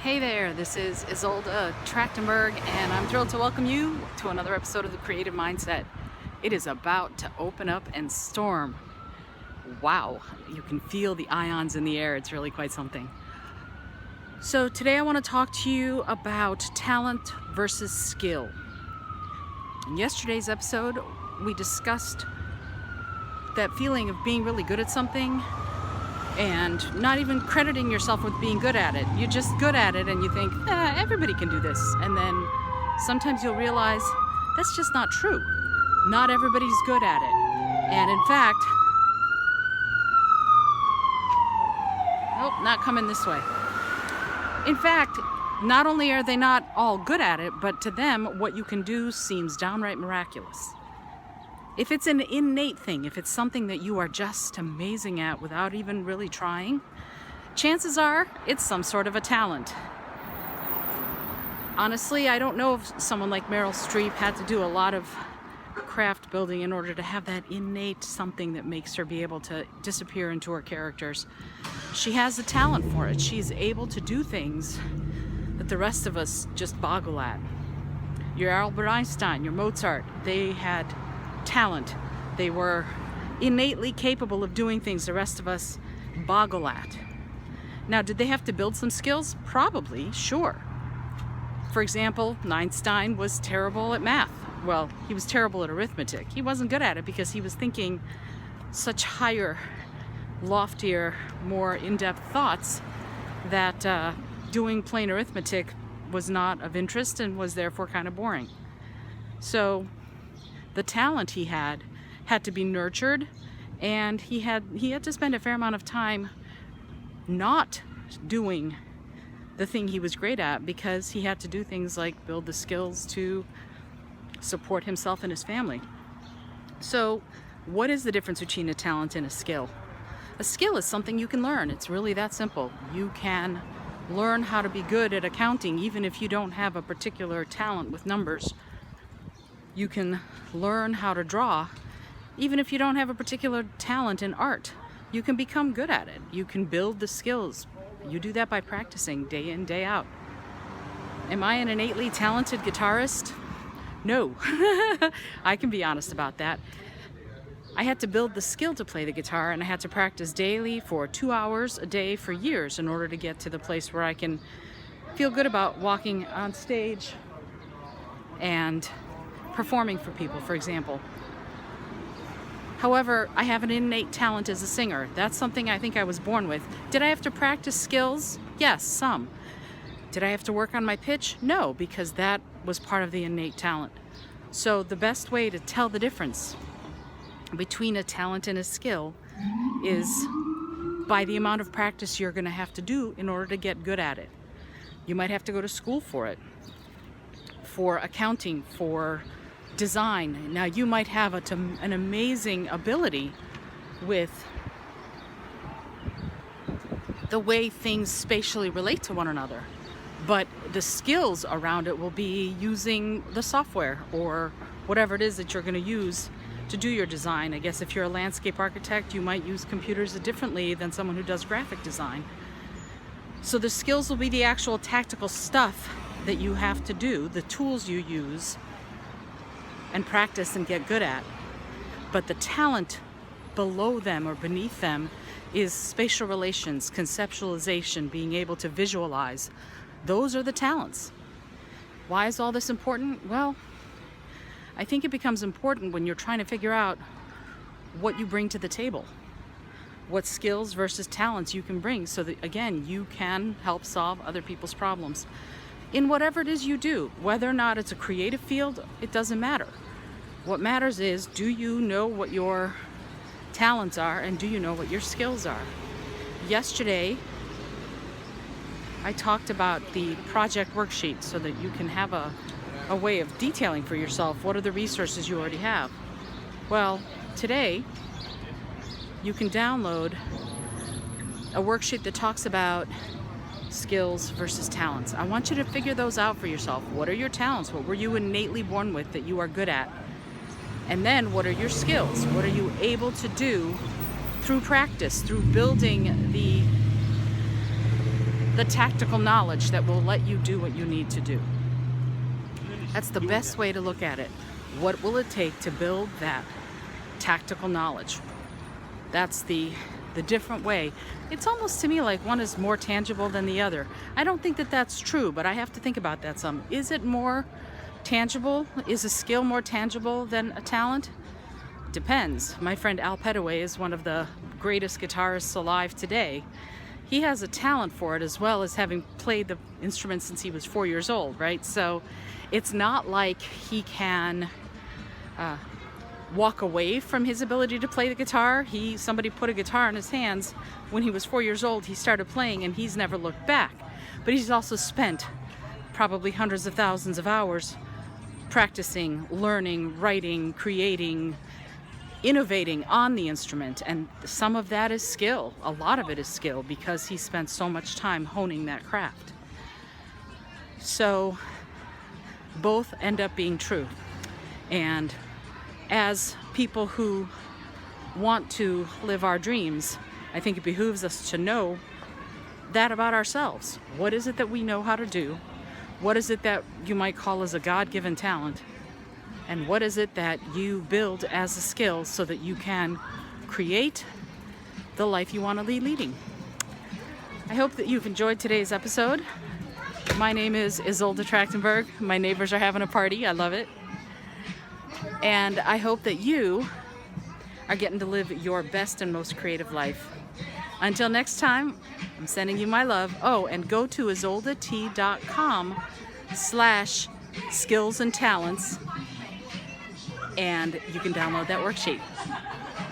Hey there, this is Isolde Trachtenberg, and I'm thrilled to welcome you to another episode of The Creative Mindset. It is about to open up and storm. Wow, you can feel the ions in the air. It's really quite something. So today I want to talk to you about talent versus skill. In yesterday's episode, we discussed that feeling of being really good at something and not even crediting yourself with being good at it. You're just good at it and you think, everybody can do this. And then sometimes you'll realize that's just not true. Not everybody's good at it. And in fact, not coming this way. In fact, not only are they not all good at it, but to them, what you can do seems downright miraculous. If it's an innate thing, if it's something that you are just amazing at without even really trying, chances are it's some sort of a talent. Honestly, I don't know if someone like Meryl Streep had to do a lot of craft building in order to have that innate something that makes her be able to disappear into her characters. She has the talent for it. She's able to do things that the rest of us just boggle at. Your Albert Einstein, your Mozart, they had talent. They were innately capable of doing things the rest of us boggle at. Now, did they have to build some skills? Probably, sure. For example, Einstein was terrible at math. Well, he was terrible at arithmetic. He wasn't good at it because he was thinking such higher, loftier, more in-depth thoughts that doing plain arithmetic was not of interest and was therefore kind of boring. So the talent he had to be nurtured, and he had to spend a fair amount of time not doing the thing he was great at because he had to do things like build the skills to support himself and his family. So what is the difference between a talent and a skill? A skill is something you can learn. It's really that simple. You can learn how to be good at accounting even if you don't have a particular talent with numbers. You can learn how to draw even if you don't have a particular talent in art. You can become good at it. You can build the skills. You do that by practicing day in, day out. Am I an innately talented guitarist? No. I can be honest about that. I had to build the skill to play the guitar, and I had to practice daily for 2 hours a day for years in order to get to the place where I can feel good about walking on stage and performing for people, for example. However, I have an innate talent as a singer. That's something I think I was born with. Did I have to practice skills? Yes, some. Did I have to work on my pitch? No, because that was part of the innate talent. So the best way to tell the difference between a talent and a skill is by the amount of practice you're going to have to do in order to get good at it. You might have to go to school for it, for accounting, for design. Now, you might have an amazing ability with the way things spatially relate to one another, but the skills around it will be using the software or whatever it is that you're going to use to do your design. I guess if you're a landscape architect, you might use computers differently than someone who does graphic design. So the skills will be the actual tactical stuff that you have to do, the tools you use and practice and get good at. But the talent below them or beneath them is spatial relations, conceptualization, being able to visualize. Those are the talents. Why is all this important? Well, I think it becomes important when you're trying to figure out what you bring to the table, what skills versus talents you can bring so that, again, you can help solve other people's problems. In whatever it is you do, whether or not it's a creative field, it doesn't matter. What matters is, do you know what your talents are and do you know what your skills are? Yesterday, I talked about the project worksheet so that you can have a way of detailing for yourself what are the resources you already have. Well, today, you can download a worksheet that talks about skills versus talents. I want you to figure those out for yourself. What are your talents? What were you innately born with that you are good at? And then what are your skills? What are you able to do through practice, through building the the tactical knowledge that will let you do what you need to do. That's the best way to look at it. What will it take to build that tactical knowledge? That's the different way. It's almost to me like one is more tangible than the other. I don't think that that's true, but I have to think about that some. Is it more tangible? Is a skill more tangible than a talent? Depends. My friend Al Petaway is one of the greatest guitarists alive today. He has a talent for it, as well as having played the instrument since he was 4 years old, right? So it's not like he can walk away from his ability to play the guitar. Somebody put a guitar in his hands when he was 4 years old. He started playing and he's never looked back. But he's also spent probably hundreds of thousands of hours practicing, learning, writing, creating, innovating on the instrument. And some of that is skill. A lot of it is skill, because he spent so much time honing that craft. So both end up being true. And as people who want to live our dreams, I think it behooves us to know that about ourselves. What is it that we know how to do? What is it that you might call as a God-given talent? And what is it that you build as a skill so that you can create the life you want to be leading? I hope that you've enjoyed today's episode. My name is Isolde Trachtenberg. My neighbors are having a party. I love it. And I hope that you are getting to live your best and most creative life. Until next time, I'm sending you my love. Oh, and go to isoldet.com/skills and talents, and you can download that worksheet.